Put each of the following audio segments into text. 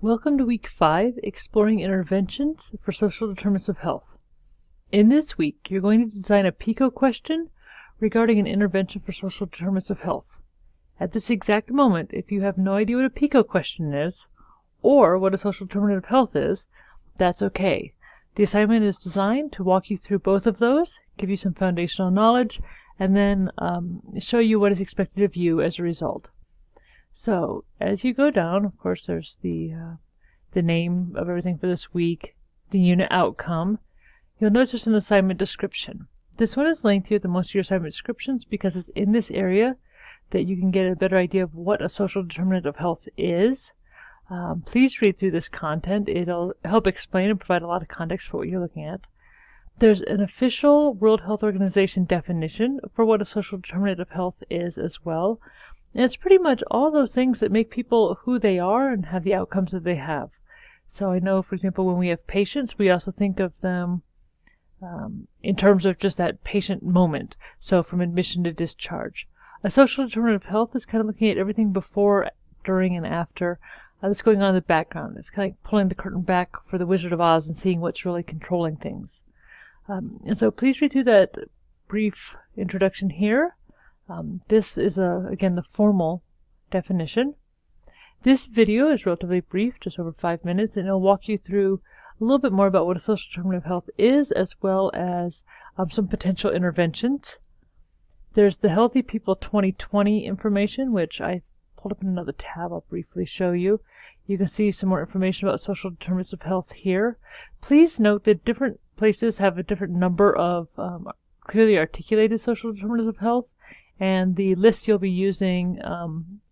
Welcome to Week 5, Exploring Interventions for Social Determinants of Health. In this week, you're going to design a PICO question regarding an intervention for social determinants of health. At this exact moment, if you have no idea what a PICO question is, or what a social determinant of health is, that's okay. The assignment is designed to walk you through both of those, give you some foundational knowledge, and then show you what is expected of you as a result. So, as you go down, of course, there's the name of everything for this week, the unit outcome. You'll notice there's an assignment description. This one is lengthier than most of your assignment descriptions because it's in this area that you can get a better idea of what a social determinant of health is. Please read through this content. It'll help explain and provide a lot of context for what you're looking at. There's an official World Health Organization definition for what a social determinant of health is as well. And it's pretty much all those things that make people who they are and have the outcomes that they have. So I know, for example, when we have patients, we also think of them in terms of just that patient moment. So from admission to discharge. A social determinant of health is kind of looking at everything before, during, and after that's going on in the background. It's kind of like pulling the curtain back for the Wizard of Oz and seeing what's really controlling things. And so please read through that brief introduction here. This is, again, the formal definition. This video is relatively brief, just over 5 minutes, and it'll walk you through a little bit more about what a social determinant of health is, as well as some potential interventions. There's the Healthy People 2020 information, which I pulled up in another tab I'll briefly show you. You can see some more information about social determinants of health here. Please note that different places have a different number of clearly articulated social determinants of health. And the list you'll be using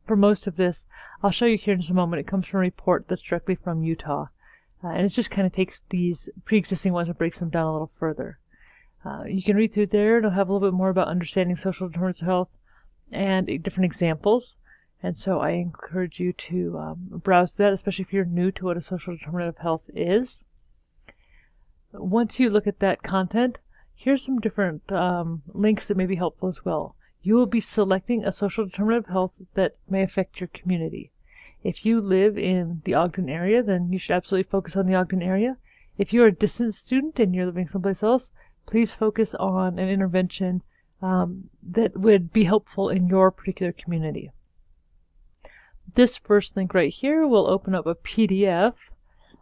for most of this, I'll show you here in just a moment. It comes from a report that's directly from Utah. And it just kind of takes these pre-existing ones and breaks them down a little further. You can read through there. It'll have a little bit more about understanding social determinants of health and different examples. And so I encourage you to browse through that, especially if you're new to what a social determinant of health is. Once you look at that content, here's some different links that may be helpful as well. You will be selecting a social determinant of health that may affect your community. If you live in the Ogden area, then you should absolutely focus on the Ogden area. If you're a distance student and you're living someplace else, please focus on an intervention that would be helpful in your particular community. This first link right here will open up a PDF,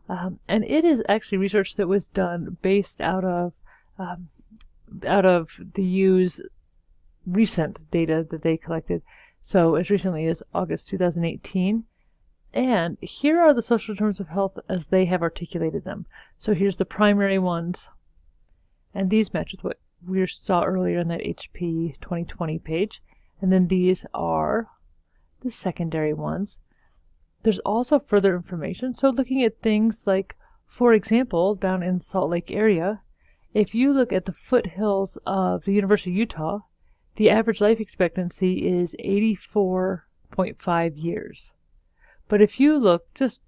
and it is actually research that was done based out of the U's recent data that they collected, so as recently as August 2018. And here are the social determinants of health as they have articulated them. So here's the primary ones, and these match with what we saw earlier in that HP 2020 page. And then these are the secondary ones. There's also further information, so looking at things like, for example, down in the Salt Lake area, if you look at the foothills of the University of Utah, the average life expectancy is 84.5 years. But if you look just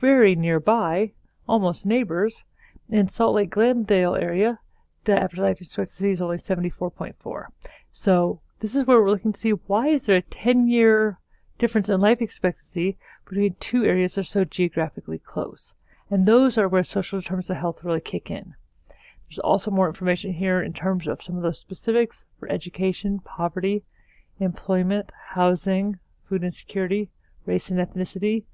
very nearby, almost neighbors, in Salt Lake Glendale area, the average life expectancy is only 74.4. So this is where we're looking to see, why is there a 10-year difference in life expectancy between two areas that are so geographically close? And those are where social determinants of health really kick in. There's also more information here in terms of some of those specifics for education, poverty, employment, housing, food insecurity, race and ethnicity,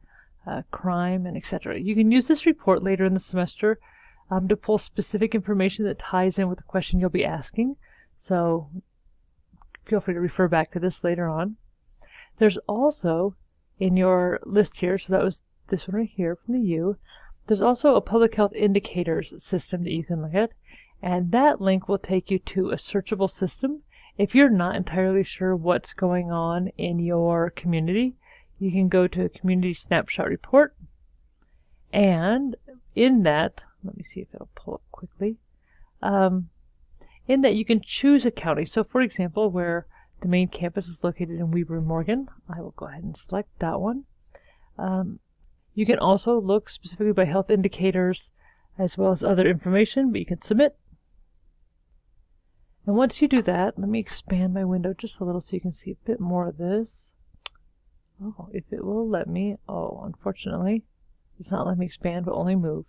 crime, and etc. You can use this report later in the semester to pull specific information that ties in with the question you'll be asking. So feel free to refer back to this later on. There's also in your list here, so that was this one right here from the U, there's also a public health indicators system that you can look at, and that link will take you to a searchable system. If you're not entirely sure what's going on in your community, you can go to a community snapshot report, and in that, let me see if it'll pull up quickly, in that you can choose a county. So for example, where the main campus is located in Weber and Morgan, I will go ahead and select that one. You can also look specifically by health indicators as well as other information, but you can submit. And once you do that, let me expand my window just a little so you can see a bit more of this. Oh, if it will let me. Oh, unfortunately, It's not letting me expand, but only move.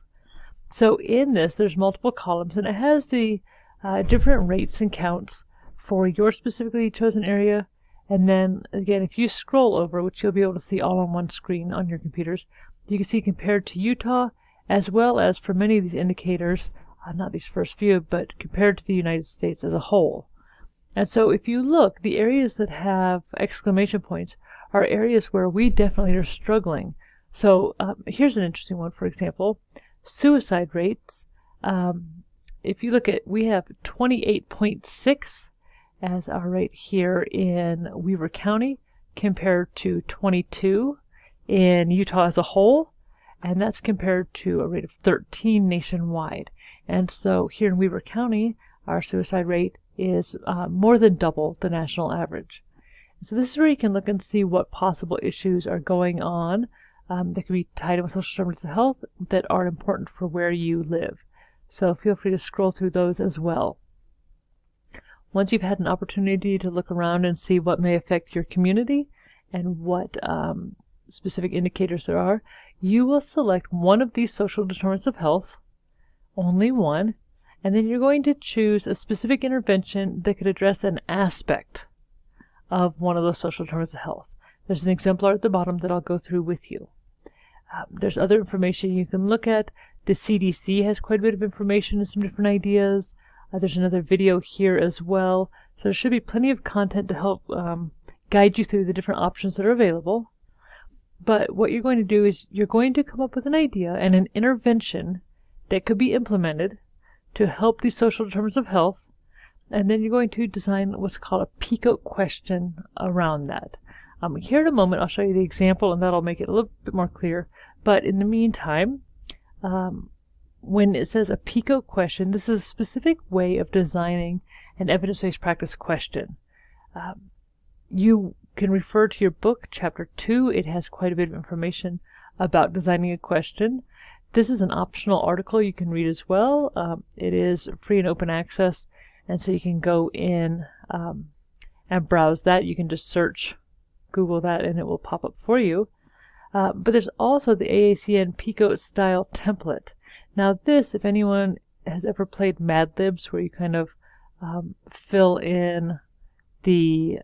So in this, there's multiple columns, and it has the different rates and counts for your specifically chosen area. And then, again, if you scroll over, which you'll be able to see all on one screen on your computers, you can see compared to Utah, as well as for many of these indicators, not these first few, but compared to the United States as a whole. And so if you look, the areas that have exclamation points are areas where we definitely are struggling. So here's an interesting one, for example. Suicide rates. If you look at, we have 28.6 as our rate here in Weaver County compared to 22 in Utah as a whole, and that's compared to a rate of 13 nationwide. And so here in Weaver County, our suicide rate is more than double the national average. So this is where you can look and see what possible issues are going on that can be tied in with social determinants of health that are important for where you live. So feel free to scroll through those as well. Once you've had an opportunity to look around and see what may affect your community and what specific indicators there are, you will select one of these social determinants of health, only one, and then you're going to choose a specific intervention that could address an aspect of one of those social determinants of health. There's an exemplar at the bottom that I'll go through with you. There's other information you can look at. The CDC has quite a bit of information and some different ideas. There's another video here as well. So there should be plenty of content to help guide you through the different options that are available. But what you're going to do is you're going to come up with an idea and an intervention that could be implemented to help these social determinants of health, and then you're going to design what's called a PICO question around that. Here in a moment I'll show you the example, and that'll make it a little bit more clear. But in the meantime, when it says a PICO question, this is a specific way of designing an evidence-based practice question. You can refer to your book, Chapter 2. It has quite a bit of information about designing a question. This is an optional article you can read as well. It is free and open access, and so you can go in and browse that. You can just search, Google that, and it will pop up for you. But there's also the AACN PICO style template. Now this, if anyone has ever played Mad Libs, where you kind of fill in the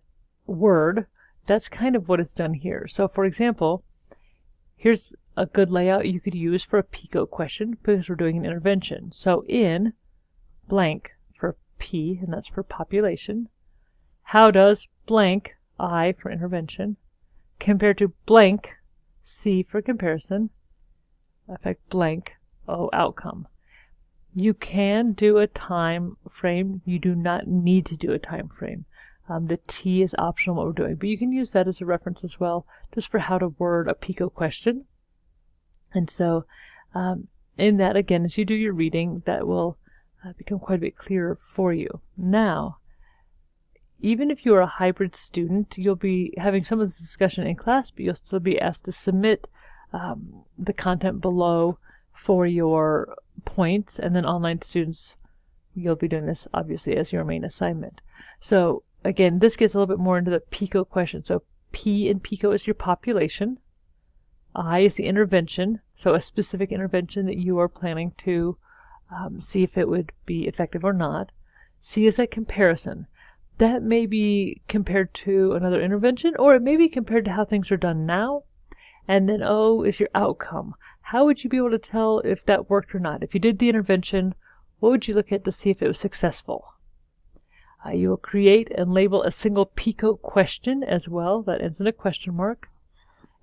word, that's kind of what is done here. So for example, here's a good layout you could use for a PICO question because we're doing an intervention. So in blank for P, and that's for population, how does blank, I for intervention, compared to blank, C for comparison, affect blank, O outcome. You can do a time frame. You do not need to do a time frame. The T is optional what we're doing, but you can use that as a reference as well, just for how to word a PICO question. And so in that, again, as you do your reading, that will become quite a bit clearer for you. Now, even if you're a hybrid student, you'll be having some of this discussion in class, but you'll still be asked to submit the content below for your points, and then online students, you'll be doing this obviously as your main assignment. So again, this gets a little bit more into the PICO question. So P in PICO is your population. I is the intervention, so a specific intervention that you are planning to see if it would be effective or not. C is a comparison. That may be compared to another intervention, or it may be compared to how things are done now. And then O is your outcome. How would you be able to tell if that worked or not? If you did the intervention, what would you look at to see if it was successful? You will create and label a single PICO question as well, that ends in a question mark.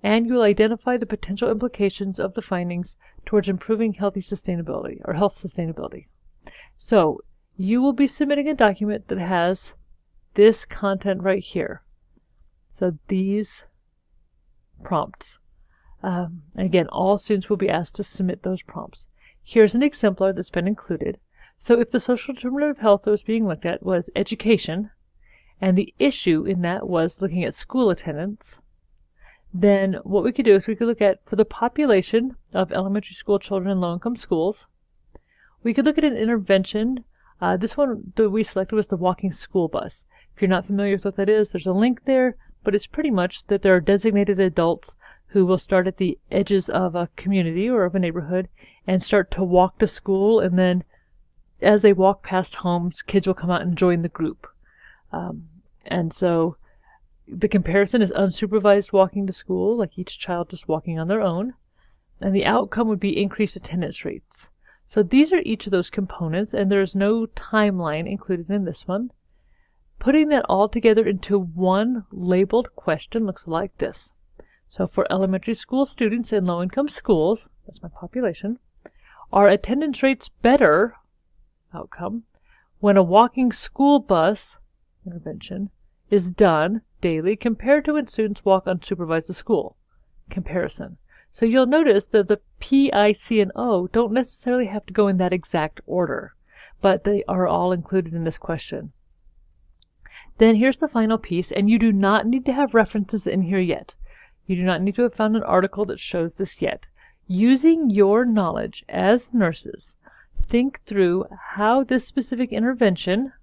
And you will identify the potential implications of the findings towards improving healthy sustainability, or health sustainability. So you will be submitting a document that has this content right here. So these prompts. Again, all students will be asked to submit those prompts. Here's an exemplar that's been included. So if the social determinant of health that was being looked at was education, and the issue in that was looking at school attendance, then what we could do is we could look at, for the population of elementary school children in low-income schools, we could look at an intervention. This one that we selected was the walking school bus. If you're not familiar with what that is, there's a link there, but it's pretty much that there are designated adults who will start at the edges of a community or of a neighborhood and start to walk to school, and then as they walk past homes, kids will come out and join the group. And so the comparison is unsupervised walking to school, like each child just walking on their own, and the outcome would be increased attendance rates. So these are each of those components, and there's no timeline included in this one. Putting that all together into one labeled question looks like this. So for elementary school students in low-income schools, that's my population, are attendance rates better, outcome, when a walking school bus intervention is done daily compared to when students walk unsupervised to school? Comparison. So you'll notice that the P, I, C, and O don't necessarily have to go in that exact order, but they are all included in this question. Then here's the final piece, and you do not need to have references in here yet. You do not need to have found an article that shows this yet. Using your knowledge as nurses, think through how this specific intervention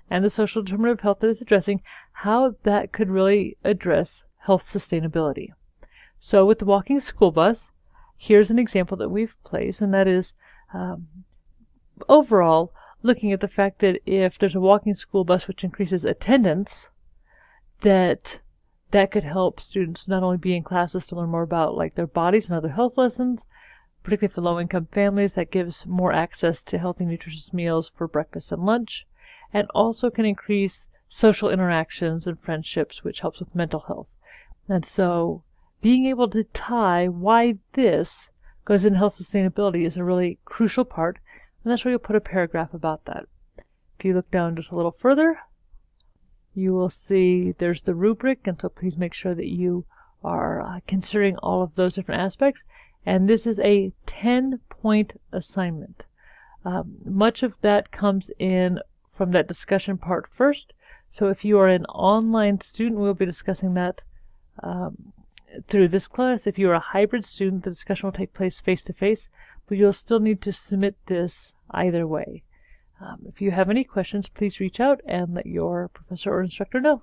and the social determinant of health that it's addressing, how that could really address health sustainability. So with the walking school bus, here's an example that we've placed, and that is overall looking at the fact that if there's a walking school bus which increases attendance, that could help students not only be in classes to learn more about like their bodies and other health lessons, particularly for low-income families, that gives more access to healthy, nutritious meals for breakfast and lunch, and also can increase social interactions and friendships, which helps with mental health. And so being able to tie why this goes in health sustainability is a really crucial part, and that's where you'll put a paragraph about that. If you look down just a little further, you will see there's the rubric, and so please make sure that you are considering all of those different aspects. And this is a 10-point assignment. Much of that comes in from that discussion part first. So if you are an online student, we'll be discussing that through this class. If you are a hybrid student, the discussion will take place face-to-face, but you'll still need to submit this either way. If you have any questions, please reach out and let your professor or instructor know.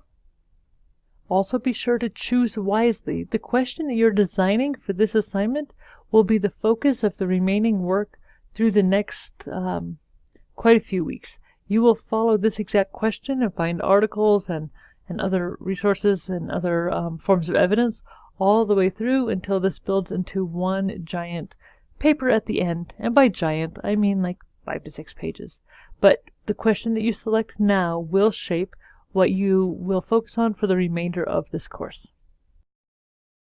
Also be sure to choose wisely. The question that you're designing for this assignment will be the focus of the remaining work through the next quite a few weeks. You will follow this exact question and find articles and other resources and other forms of evidence all the way through until this builds into one giant paper at the end. And by giant, I mean like 5 to 6 pages. But the question that you select now will shape what you will focus on for the remainder of this course.